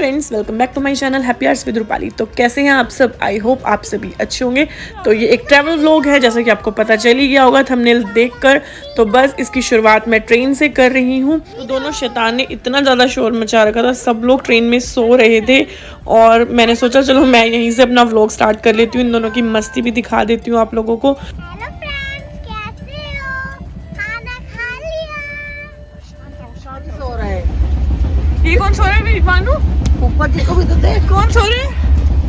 Friends, welcome back to my channel happy hours with Rupali. तो कैसे हैं आप सब? आई होप आप सभी अच्छे होंगे। तो ये एक ट्रैवल व्लॉग है, जैसा कि आपको पता चल ही गया होगा थंबनेल देखकर। तो बस इसकी शुरुआत मैं ट्रेन से कर रही हूँ। तो दोनों शैतान ने इतना ज़्यादा शोर मचा रखा था, सब लोग ट्रेन में सो रहे थे और मैंने सोचा चलो मैं यहीं से अपना व्लॉग स्टार्ट कर लेती हूँ, इन दोनों की मस्ती भी दिखा देती हूँ आप लोगों को। ये कौन सो रहा है मेरी बानू? ऊपर देखो भी तो देख। कौन सो रहे हैं?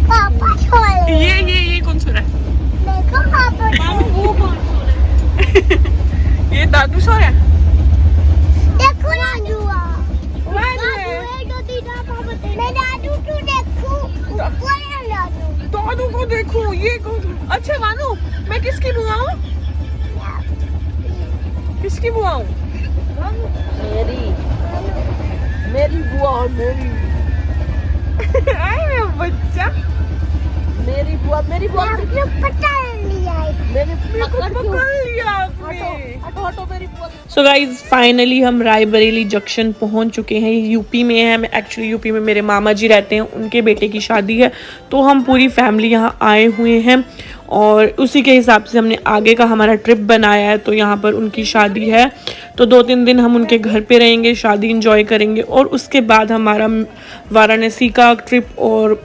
पापा सो रहे हैं। ये कौन सो रहा है? देखो पापा बानू वो कौन सो रहा है? ये दादू सो रहा है। देखो दादू है तो दीदा पापा तेरे दादू को देखो। ऊपर है दादू। दादू को देखो। ये कौन? अच्छा बानू, मैं किसकी बुआ हूँ? किसकी बुआ हूँ? मेरी बुआ और मेरी आए बच्चा, मेरी बुआ पकड़ लिया हटो मेरी बुआ। सो गाइज फाइनली हम रायबरेली जंक्शन पहुंच चुके हैं। यूपी में है, मैं एक्चुअली यूपी में मेरे मामा जी रहते हैं, उनके बेटे की शादी है, तो हम पूरी फैमिली यहाँ आए हुए हैं और उसी के हिसाब से हमने आगे का हमारा ट्रिप बनाया है। तो यहाँ पर उनकी शादी है, तो 2-3 दिन हम उनके घर पे रहेंगे, शादी इंजॉय करेंगे और उसके बाद हमारा वाराणसी का ट्रिप और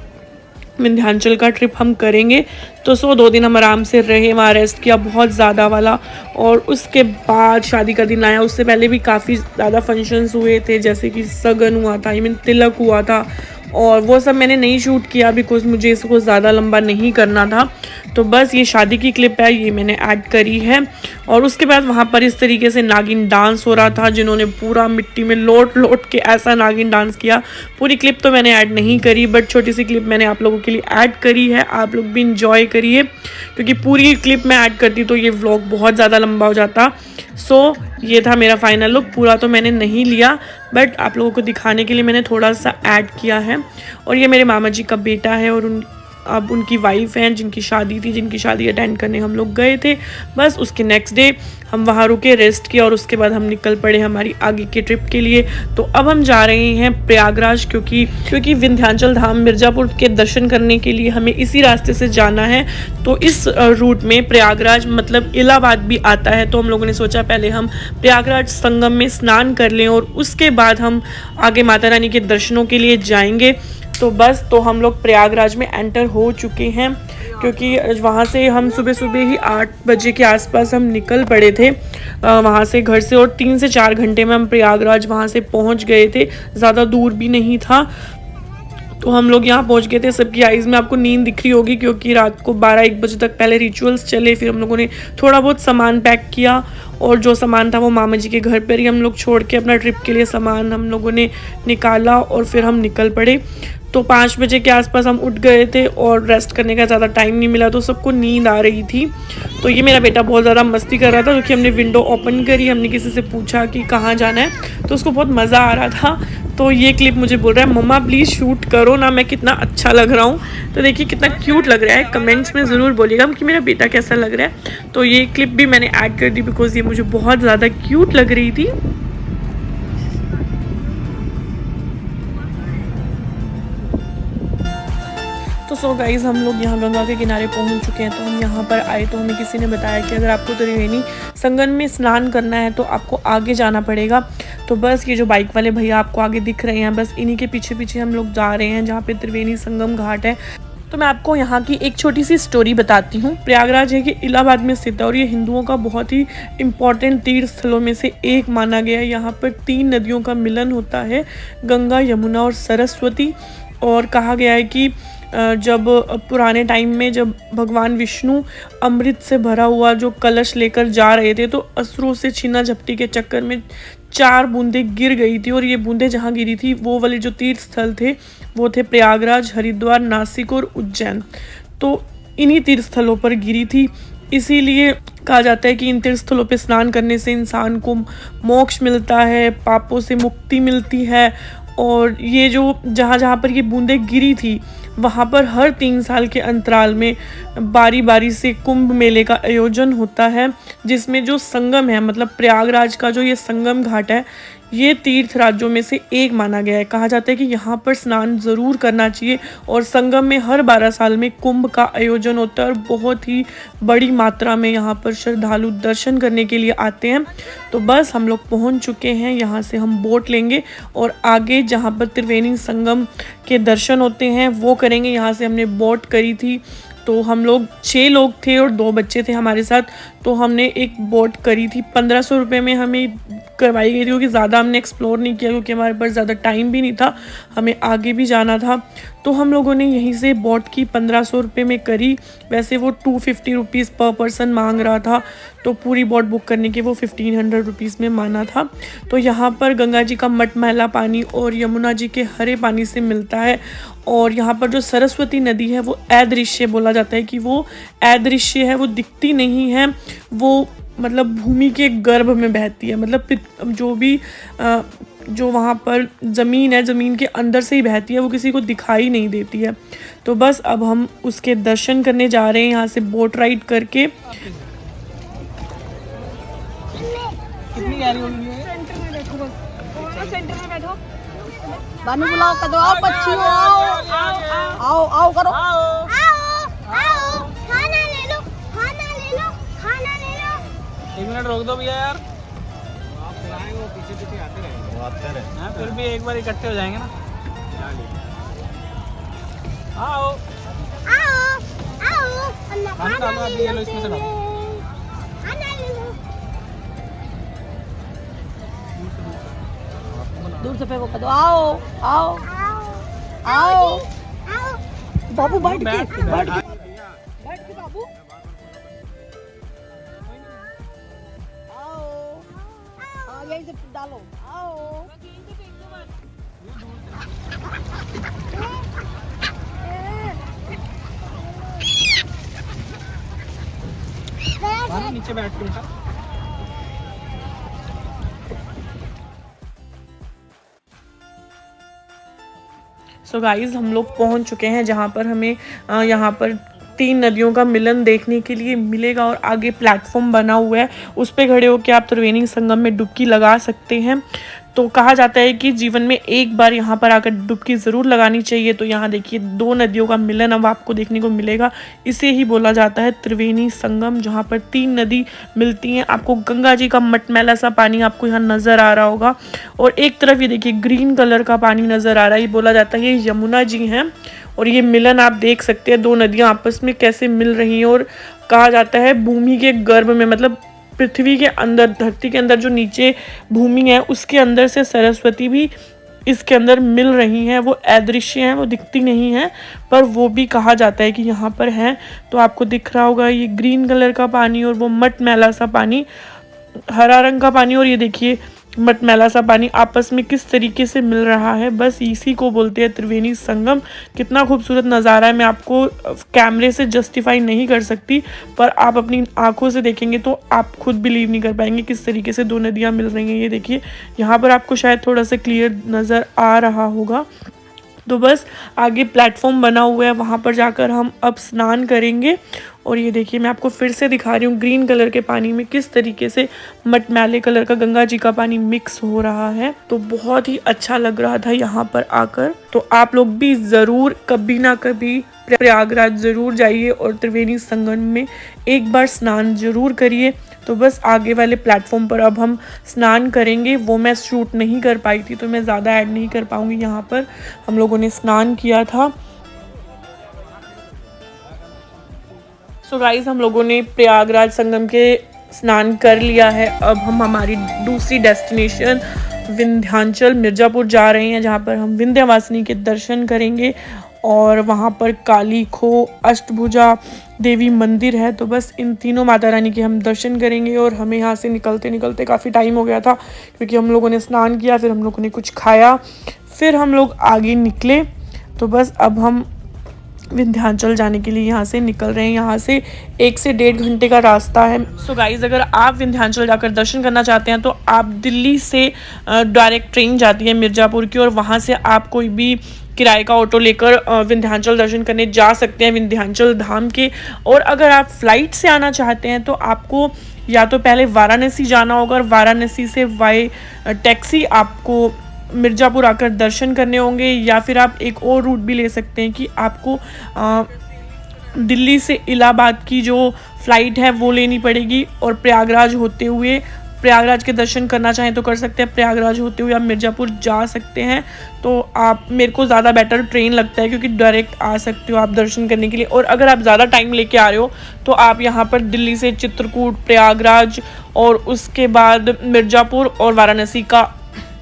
विंध्याचल का ट्रिप हम करेंगे। तो 2 दिन हम आराम से रहे, वहाँ रेस्ट किया बहुत ज़्यादा वाला, और उसके बाद शादी का दिन आया। उससे पहले भी काफ़ी ज़्यादा फंक्शंस हुए थे, जैसे कि सगन हुआ था, तिलक हुआ था, और वो सब मैंने नहीं शूट किया बिकॉज मुझे इसको ज़्यादा लंबा नहीं करना था। तो बस ये शादी की क्लिप है, ये मैंने ऐड करी है। और उसके बाद वहाँ पर इस तरीके से नागिन डांस हो रहा था, जिन्होंने पूरा मिट्टी में लोट के ऐसा नागिन डांस किया। पूरी क्लिप तो मैंने ऐड नहीं करी, बट छोटी सी क्लिप मैंने आप लोगों के लिए ऐड करी है। आप लोग भी इंजॉय करिए, क्योंकि पूरी क्लिप मैं ऐड करती तो ये व्लॉग बहुत ज़्यादा लंबा हो जाता। सो ये था मेरा फाइनल लुक। पूरा तो मैंने नहीं लिया, बट आप लोगों को दिखाने के लिए मैंने थोड़ा सा ऐड किया है। और ये मेरे मामा जी का बेटा है और अब उनकी वाइफ हैं, जिनकी शादी थी, जिनकी शादी अटेंड करने हम लोग गए थे। बस उसके नेक्स्ट डे हम वहाँ रुके, रेस्ट किया और उसके बाद हम निकल पड़े हमारी आगे के ट्रिप के लिए। तो अब हम जा रहे हैं प्रयागराज, क्योंकि विंध्याचल धाम मिर्ज़ापुर के दर्शन करने के लिए हमें इसी रास्ते से जाना है। तो इस रूट में प्रयागराज मतलब इलाहाबाद भी आता है, तो हम लोगों ने सोचा पहले हम प्रयागराज संगम में स्नान कर लें और उसके बाद हम आगे माता रानी के दर्शनों के लिए जाएंगे। तो बस तो हम लोग प्रयागराज में एंटर हो चुके हैं, क्योंकि वहाँ से हम सुबह ही 8 बजे के आसपास हम निकल पड़े थे वहाँ से घर से, और 3 से 4 घंटे में हम प्रयागराज वहाँ से पहुँच गए थे। ज़्यादा दूर भी नहीं था, तो हम लोग यहाँ पहुँच गए थे। सबकी आइज़ में आपको नींद दिख रही होगी, क्योंकि रात को 12-1 बजे तक पहले रिचुअल्स चले, फिर हम लोगों ने थोड़ा बहुत सामान पैक किया, और जो सामान था वो मामा जी के घर पर ही हम लोग छोड़ के अपना ट्रिप के लिए सामान हम लोगों ने निकाला और फिर हम निकल पड़े। तो 5 बजे के आसपास हम उठ गए थे और रेस्ट करने का ज़्यादा टाइम नहीं मिला, तो सबको नींद आ रही थी। तो ये मेरा बेटा बहुत ज़्यादा मस्ती कर रहा था, क्योंकि हमने विंडो ओपन करी, हमने किसी से पूछा कि कहाँ जाना है, तो उसको बहुत मज़ा आ रहा था। तो ये क्लिप मुझे बोल रहा है मम्मा प्लीज़ शूट करो ना, मैं कितना अच्छा लग रहा हूँ। तो देखिए कितना क्यूट लग रहा है, कमेंट्स में ज़रूर बोलिएगा कि मेरा बेटा कैसा लग रहा है। तो ये क्लिप भी मैंने ऐड कर दी बिकॉज ये मुझे बहुत ज़्यादा क्यूट लग रही थी। तो सो गाइज़ हम लोग यहाँ गंगा के किनारे पहुँच चुके हैं। तो हम यहाँ पर आए तो हमें किसी ने बताया कि अगर आपको त्रिवेणी संगम में स्नान करना है तो आपको आगे जाना पड़ेगा। तो बस ये जो बाइक वाले भैया आपको आगे दिख रहे हैं, बस इन्हीं के पीछे पीछे हम लोग जा रहे हैं, जहाँ पे त्रिवेणी संगम घाट है। तो मैं आपको यहाँ की एक छोटी सी स्टोरी बताती हूँ। प्रयागराज है कि इलाहाबाद में स्थित है और ये हिंदुओं का बहुत ही इम्पॉर्टेंट तीर्थ स्थलों में से एक माना गया है। यहाँ पर 3 नदियों का मिलन होता है, गंगा, यमुना और सरस्वती। और कहा गया है कि जब पुराने टाइम में जब भगवान विष्णु अमृत से भरा हुआ जो कलश लेकर जा रहे थे, तो असुरों से छीना झपटी के चक्कर में 4 बूंदें गिर गई थी, और ये बूंदें जहाँ गिरी थी वो वाले जो तीर्थ स्थल थे वो थे प्रयागराज, हरिद्वार, नासिक और उज्जैन। तो इन्हीं तीर्थ स्थलों पर गिरी थी, इसीलिए कहा जाता है कि इन तीर्थ स्थलों पर स्नान करने से इंसान को मोक्ष मिलता है, पापों से मुक्ति मिलती है। और ये जो जहाँ पर ये बूंदें गिरी थी वहाँ पर हर 3 साल के अंतराल में बारी बारी से कुंभ मेले का आयोजन होता है, जिसमें जो संगम है मतलब प्रयागराज का जो ये संगम घाट है ये तीर्थ राज्यों में से एक माना गया है। कहा जाता है कि यहाँ पर स्नान ज़रूर करना चाहिए और संगम में हर 12 साल में कुंभ का आयोजन होता है और बहुत ही बड़ी मात्रा में यहाँ पर श्रद्धालु दर्शन करने के लिए आते हैं। तो बस हम लोग पहुँच चुके हैं, यहाँ से हम बोट लेंगे और आगे जहाँ पर त्रिवेणी संगम के दर्शन होते हैं वो करेंगे। यहाँ से हमने बोट करी थी, तो हम लोग 6 लोग थे और 2 बच्चे थे हमारे साथ। तो हमने एक बोट करी थी, 1500 रुपये में हमें करवाई गई थी, क्योंकि ज़्यादा हमने एक्सप्लोर नहीं किया, क्योंकि हमारे पास ज़्यादा टाइम भी नहीं था, हमें आगे भी जाना था। तो हम लोगों ने यहीं से बोट की 1500 रुपये में करी। वैसे वो 250 रुपीज़ पर पर्सन मांग रहा था, तो पूरी बोट बुक करने के वो 1500 रुपीज़ में माना था। तो यहाँ पर गंगा जी का मटमैला पानी और यमुना जी के हरे पानी से मिलता है। और यहाँ पर जो सरस्वती नदी है वो अदृश्य बोला जाता है, कि वो अदृश्य है, वो दिखती नहीं है, वो मतलब भूमि के गर्भ में बहती है। मतलब जो भी जो वहाँ पर ज़मीन है, ज़मीन के अंदर से ही बहती है, वो किसी को दिखाई नहीं देती है। तो बस अब हम उसके दर्शन करने जा रहे हैं यहाँ से बोट राइड करके। कितनी गहरी होगी ये? सेंटर में बैठो, बस सेंटर में बैठो। बानू बुलाओ, कदो आओ बच्चियों, आओ आओ आओ करो। आओ आओ, खाना ले लो, खाना ले लो, खाना ले लो। 1 मिनट रोक दो भैया यार, आप चलाएंगे, वो पीछे पीछे आते रहेंगे, वो आते रहे। हाँ, फिर भी एक बार इकट्ठे हो जाएंगे ना। आओ आओ आओ, खाना डालो, अभी ये लो, इसमें से डालो। खाना ले लो। दूर से फेंको, कदो आओ आओ आओ आओ। आओ। बाबू बैठ के बैठ के बैठ के बाबू आओ। हाँ, यहीं से डालो, आओ। बानू नीचे बैठ के बेटा। सो गाइज़, हम लोग पहुंच चुके हैं जहां पर हमें यहाँ पर 3 नदियों का मिलन देखने के लिए मिलेगा और आगे प्लेटफॉर्म बना हुआ है, उस पर खड़े होकर आप त्रिवेणी संगम में डुबकी लगा सकते हैं। तो कहा जाता है कि जीवन में एक बार यहाँ पर आकर डुबकी ज़रूर लगानी चाहिए। तो यहाँ देखिए 2 नदियों का मिलन अब आपको देखने को मिलेगा। इसे ही बोला जाता है त्रिवेणी संगम, जहाँ पर 3 नदी मिलती हैं। आपको गंगा जी का मटमैला सा पानी आपको यहाँ नज़र आ रहा होगा और एक तरफ ये देखिए ग्रीन कलर का पानी नज़र आ रहा है। ये बोला जाता है ये यमुना जी हैं और ये मिलन आप देख सकते हैं, 2 नदियाँ आपस में कैसे मिल रही हैं। और कहा जाता है भूमि के गर्भ में, मतलब पृथ्वी के अंदर, धरती के अंदर जो नीचे भूमि है उसके अंदर से सरस्वती भी इसके अंदर मिल रही हैं। वो अदृश्य हैं, वो दिखती नहीं हैं, पर वो भी कहा जाता है कि यहाँ पर हैं। तो आपको दिख रहा होगा ये ग्रीन कलर का पानी और वो मटमैला सा पानी, हरा रंग का पानी, और ये देखिए मटमैला सा पानी आपस में किस तरीके से मिल रहा है। बस इसी को बोलते हैं त्रिवेणी संगम। कितना खूबसूरत नज़ारा है, मैं आपको कैमरे से जस्टिफाई नहीं कर सकती, पर आप अपनी आंखों से देखेंगे तो आप खुद बिलीव नहीं कर पाएंगे किस तरीके से 2 नदियाँ मिल रही हैं। ये देखिए यहाँ पर आपको शायद थोड़ा सा क्लियर नज़र आ रहा होगा। तो बस आगे प्लेटफॉर्म बना हुआ है, वहाँ पर जाकर हम अब स्नान करेंगे। और ये देखिए मैं आपको फिर से दिखा रही हूँ ग्रीन कलर के पानी में किस तरीके से मटमैले कलर का गंगा जी का पानी मिक्स हो रहा है। तो बहुत ही अच्छा लग रहा था यहाँ पर आकर। तो आप लोग भी ज़रूर कभी ना कभी प्रयागराज ज़रूर जाइए और त्रिवेणी संगम में एक बार स्नान ज़रूर करिए। तो बस आगे वाले प्लेटफॉर्म पर अब हम स्नान करेंगे, वो मैं शूट नहीं कर पाई थी तो मैं ज़्यादा ऐड नहीं कर पाऊँगी। यहाँ पर हम लोगों ने स्नान किया था। सो गाइस, हम लोगों ने प्रयागराज संगम के स्नान कर लिया है। अब हम हमारी दूसरी डेस्टिनेशन विंध्याचल मिर्ज़ापुर जा रहे हैं, जहाँ पर हम विंध्यवासिनी के दर्शन करेंगे और वहाँ पर काली खो, अष्टभुजा देवी मंदिर है। तो बस इन तीनों माता रानी के हम दर्शन करेंगे। और हमें यहाँ से निकलते निकलते काफ़ी टाइम हो गया था, क्योंकि हम लोगों ने स्नान किया, फिर हम लोगों ने कुछ खाया, फिर हम लोग आगे निकले। तो बस अब हम विंध्याचल जाने के लिए यहाँ से निकल रहे हैं। यहाँ से 1 से 1.5 घंटे का रास्ता है। सो गाइज़, अगर आप विंध्याचल जाकर दर्शन करना चाहते हैं तो आप दिल्ली से डायरेक्ट ट्रेन जाती है मिर्ज़ापुर की, और वहाँ से आप कोई भी किराए का ऑटो लेकर विंध्याचल दर्शन करने जा सकते हैं विंध्याचल धाम के। और अगर आप फ्लाइट से आना चाहते हैं तो आपको या तो पहले वाराणसी जाना होगा और वाराणसी से बाय टैक्सी आपको मिर्ज़ापुर आकर दर्शन करने होंगे, या फिर आप एक और रूट भी ले सकते हैं कि आपको दिल्ली से इलाहाबाद की जो फ़्लाइट है वो लेनी पड़ेगी और प्रयागराज होते हुए, प्रयागराज के दर्शन करना चाहें तो कर सकते हैं, प्रयागराज होते हुए आप मिर्ज़ापुर जा सकते हैं। तो आप, मेरे को ज़्यादा बेटर ट्रेन लगता है क्योंकि डायरेक्ट आ सकते हो आप दर्शन करने के लिए। और अगर आप ज़्यादा टाइम लेके आ रहे हो तो आप यहाँ पर दिल्ली से चित्रकूट, प्रयागराज और उसके बाद मिर्ज़ापुर और वाराणसी का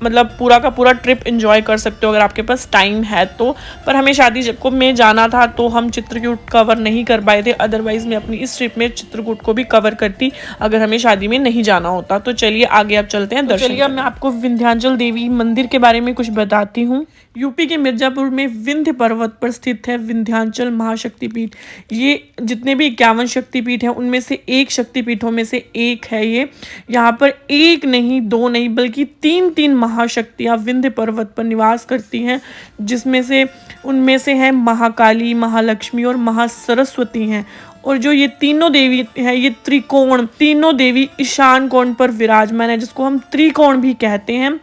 मतलब पूरा का पूरा ट्रिप एंजॉय कर सकते हो अगर आपके पास टाइम है तो। पर हमें शादी को में जाना था तो हम चित्रकूट कवर नहीं कर पाए थे, अदरवाइज़ मैं अपनी इस ट्रिप में चित्रकूट को भी कवर करती अगर हमें शादी में नहीं जाना होता। तो चलिए आगे आप चलते हैं। चलिए अब मैं आपको विंध्याचल देवी मंदिर के बारे में कुछ बताती हूँ। यूपी के मिर्ज़ापुर में विंध्य पर्वत पर स्थित है विंध्याचल महाशक्तिपीठ। ये जितने भी 51 शक्तिपीठ हैं उनमें से एक शक्तिपीठों में से एक है ये। यहाँ पर एक नहीं, दो नहीं, बल्कि तीन महाशक्तियाँ विंध्य पर्वत पर निवास करती हैं, जिसमें से उनमें से हैं महाकाली, महालक्ष्मी और महासरस्वती हैं। और जो ये तीनों देवी हैं, ये त्रिकोण, तीनों देवी ईशान कोण पर विराजमान है, जिसको हम त्रिकोण भी कहते हैं।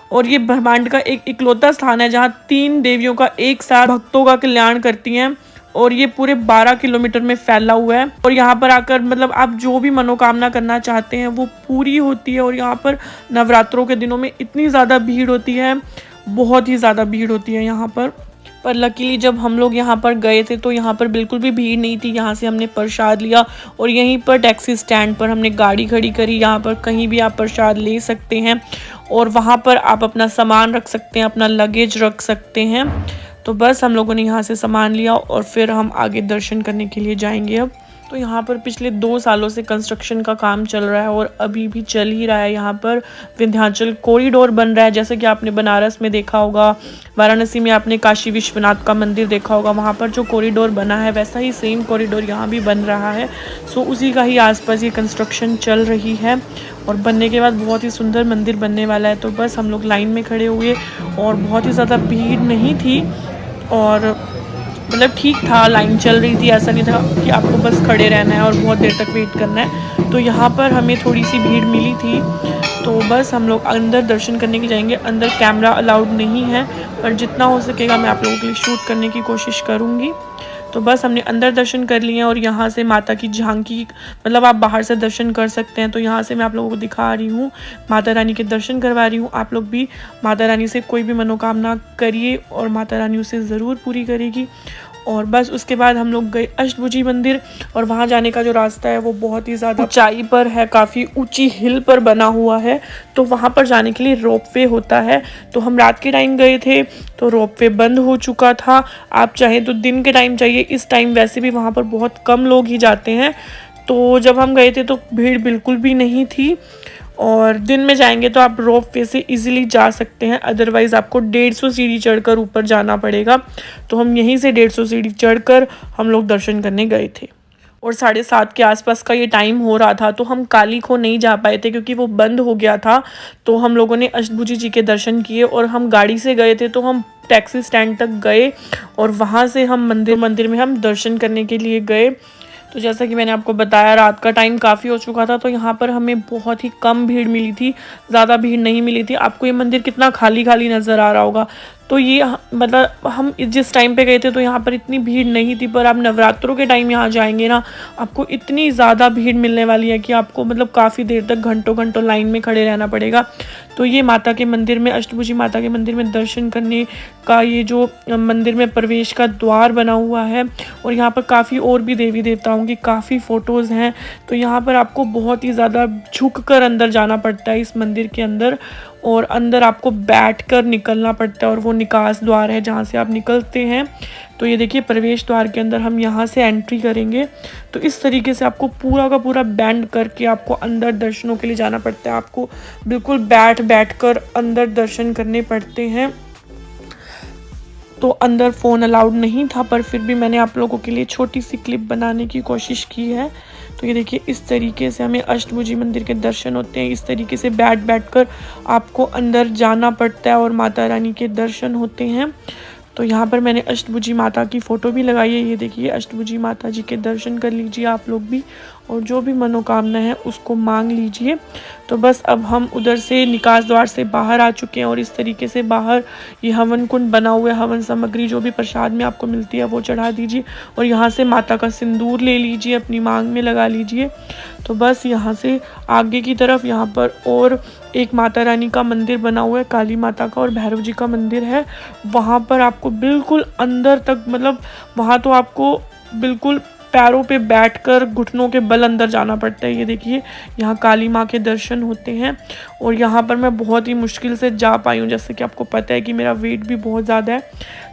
और ये ब्रह्मांड का एक इकलौता स्थान है जहाँ 3 देवियों का एक साथ भक्तों का कल्याण करती हैं। और ये पूरे 12 किलोमीटर में फैला हुआ है। और यहाँ पर आकर मतलब आप जो भी मनोकामना करना चाहते हैं वो पूरी होती है। और यहाँ पर नवरात्रों के दिनों में इतनी ज़्यादा भीड़ होती है, बहुत ही ज़्यादा भीड़ होती है यहाँ पर लकीली जब हम लोग यहाँ पर गए थे तो यहाँ पर बिल्कुल भी भीड़ नहीं थी। यहाँ से हमने प्रसाद लिया और यहीं पर टैक्सी स्टैंड पर हमने गाड़ी खड़ी करी। यहाँ पर कहीं भी आप प्रसाद ले सकते हैं और वहाँ पर आप अपना सामान रख सकते हैं, अपना लगेज रख सकते हैं। तो बस हम लोगों ने यहाँ से सामान लिया और फिर हम आगे दर्शन करने के लिए जाएंगे। अब तो यहाँ पर पिछले 2 सालों से कंस्ट्रक्शन का काम चल रहा है और अभी भी चल ही रहा है। यहाँ पर विंध्याचल कॉरिडोर बन रहा है, जैसे कि आपने बनारस में देखा होगा, वाराणसी में आपने काशी विश्वनाथ का मंदिर देखा होगा, वहाँ पर जो कॉरिडोर बना है वैसा ही सेम कॉरिडोर यहाँ भी बन रहा है। सो उसी का ही आसपास ये कंस्ट्रक्शन चल रही है और बनने के बाद बहुत ही सुंदर मंदिर बनने वाला है। तो बस हम लोग लाइन में खड़े हुए और बहुत ही ज़्यादा भीड़ नहीं थी और मतलब ठीक था, लाइन चल रही थी, ऐसा नहीं था कि आपको बस खड़े रहना है और बहुत देर तक वेट करना है। तो यहाँ पर हमें थोड़ी सी भीड़ मिली थी तो बस हम लोग अंदर दर्शन करने के जाएंगे। अंदर कैमरा अलाउड नहीं है पर जितना हो सकेगा मैं आप लोगों के लिए शूट करने की कोशिश करूँगी। तो बस हमने अंदर दर्शन कर लिए और यहाँ से माता की झांकी, मतलब आप बाहर से दर्शन कर सकते हैं। तो यहाँ से मैं आप लोगों को दिखा रही हूँ, माता रानी के दर्शन करवा रही हूँ। आप लोग भी माता रानी से कोई भी मनोकामना करिए और माता रानी उसे ज़रूर पूरी करेगी। और बस उसके बाद हम लोग गए अष्टभुजी मंदिर और वहाँ जाने का जो रास्ता है वो बहुत ही ज़्यादा ऊंचाई पर है, काफ़ी ऊंची हिल पर बना हुआ है। तो वहाँ पर जाने के लिए रोपवे होता है। तो हम रात के टाइम गए थे तो रोपवे बंद हो चुका था। आप चाहें तो दिन के टाइम जाइए, इस टाइम वैसे भी वहाँ पर बहुत कम लोग ही जाते हैं। तो जब हम गए थे तो भीड़ बिल्कुल भी नहीं थी और दिन में जाएंगे तो आप रोपवे से इजीली जा सकते हैं, अदरवाइज़ आपको 150 सीढ़ी चढ़कर ऊपर जाना पड़ेगा। तो हम यहीं से 150 सीढ़ी चढ़कर हम लोग दर्शन करने गए थे और 7:30 के आसपास का ये टाइम हो रहा था। तो हम काली खो नहीं जा पाए थे क्योंकि वो बंद हो गया था। तो हम लोगों ने अष्टभुजी जी के दर्शन किए और हम गाड़ी से गए थे तो हम टैक्सी स्टैंड तक गए और वहाँ से हम मंदिर में हम दर्शन करने के लिए गए। तो जैसा कि मैंने आपको बताया रात का टाइम काफ़ी हो चुका था तो यहाँ पर हमें बहुत ही कम भीड़ मिली थी, ज़्यादा भीड़ नहीं मिली थी। आपको ये मंदिर कितना खाली खाली नज़र आ रहा होगा। तो ये मतलब हम जिस टाइम पे गए थे तो यहाँ पर इतनी भीड़ नहीं थी, पर आप नवरात्रों के टाइम यहाँ जाएंगे ना, आपको इतनी ज़्यादा भीड़ मिलने वाली है कि आपको मतलब काफ़ी देर तक घंटों लाइन में खड़े रहना पड़ेगा। तो ये माता के मंदिर में, अष्टभुजी माता के मंदिर में दर्शन करने का ये जो मंदिर में प्रवेश का द्वार बना हुआ है और यहाँ पर काफ़ी और भी देवी देवताओं की काफ़ी फ़ोटोज़ हैं। तो यहाँ पर आपको बहुत ही ज़्यादा झुक कर अंदर जाना पड़ता है इस मंदिर के अंदर और अंदर आपको बैठकर निकलना पड़ता है और वो निकास द्वार है जहाँ से आप निकलते हैं। तो ये देखिए प्रवेश द्वार के अंदर हम यहाँ से एंट्री करेंगे। तो इस तरीके से आपको पूरा का पूरा बैंड करके आपको अंदर दर्शनों के लिए जाना पड़ता है। आपको बिल्कुल बैठ कर अंदर दर्शन करने पड़ते हैं। तो अंदर फ़ोन अलाउड नहीं था पर फिर भी मैंने आप लोगों के लिए छोटी सी क्लिप बनाने की कोशिश की है। तो ये देखिए इस तरीके से हमें अष्टभुजी मंदिर के दर्शन होते हैं। इस तरीके से बैठ कर आपको अंदर जाना पड़ता है और माता रानी के दर्शन होते हैं। तो यहाँ पर मैंने अष्टभुजी माता की फ़ोटो भी लगाई है। ये देखिए अष्टभुजी माता जी के दर्शन कर लीजिए आप लोग भी। और जो भी मनोकामना है उसको मांग लीजिए। तो बस अब हम उधर से निकास द्वार से बाहर आ चुके हैं और इस तरीके से बाहर ये हवन कुंड बना हुआ है। हवन सामग्री जो भी प्रसाद में आपको मिलती है वो चढ़ा दीजिए और यहाँ से माता का सिंदूर ले लीजिए, अपनी मांग में लगा लीजिए। तो बस यहाँ से आगे की तरफ यहाँ पर और एक माता रानी का मंदिर बना हुआ है, काली माता का और भैरव जी का मंदिर है। वहाँ पर आपको बिल्कुल अंदर तक, मतलब वहाँ तो आपको बिल्कुल पैरों पे बैठकर घुटनों के बल अंदर जाना पड़ता है। ये देखिए यहाँ काली माँ के दर्शन होते हैं और यहाँ पर मैं बहुत ही मुश्किल से जा पाई हूँ। जैसे कि आपको पता है कि मेरा वेट भी बहुत ज़्यादा है,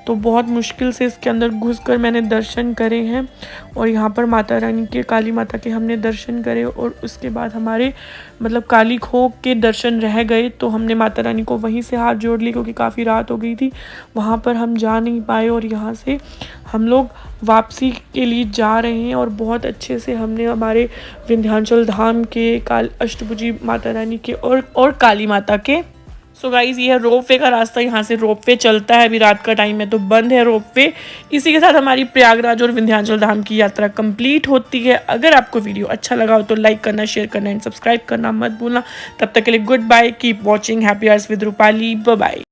तो बहुत मुश्किल से इसके अंदर घुसकर मैंने दर्शन करे हैं। और यहाँ पर माता रानी के, काली माता के हमने दर्शन करे और उसके बाद हमारे मतलब काली खोह के दर्शन रह गए, तो हमने माता रानी को वहीं से हाथ जोड़ लिए क्योंकि काफ़ी रात हो गई थी। वहाँ पर हम जा नहीं पाए और यहाँ से हम लोग वापसी के लिए जा रहे हैं और बहुत अच्छे से हमने हमारे विंध्याचल धाम के, अष्टभुजी माता रानी के और काली माता के। सो गाइज ये है रोपवे का रास्ता, यहाँ से रोपवे चलता है। अभी रात का टाइम है तो बंद है रोपवे। इसी के साथ हमारी प्रयागराज और विंध्याचल धाम की यात्रा कंप्लीट होती है। अगर आपको वीडियो अच्छा लगा हो तो लाइक करना, शेयर करना एंड सब्सक्राइब करना मत भूलना। तब तक के लिए good bye, keep watching, happy hours with Rupali, bye bye.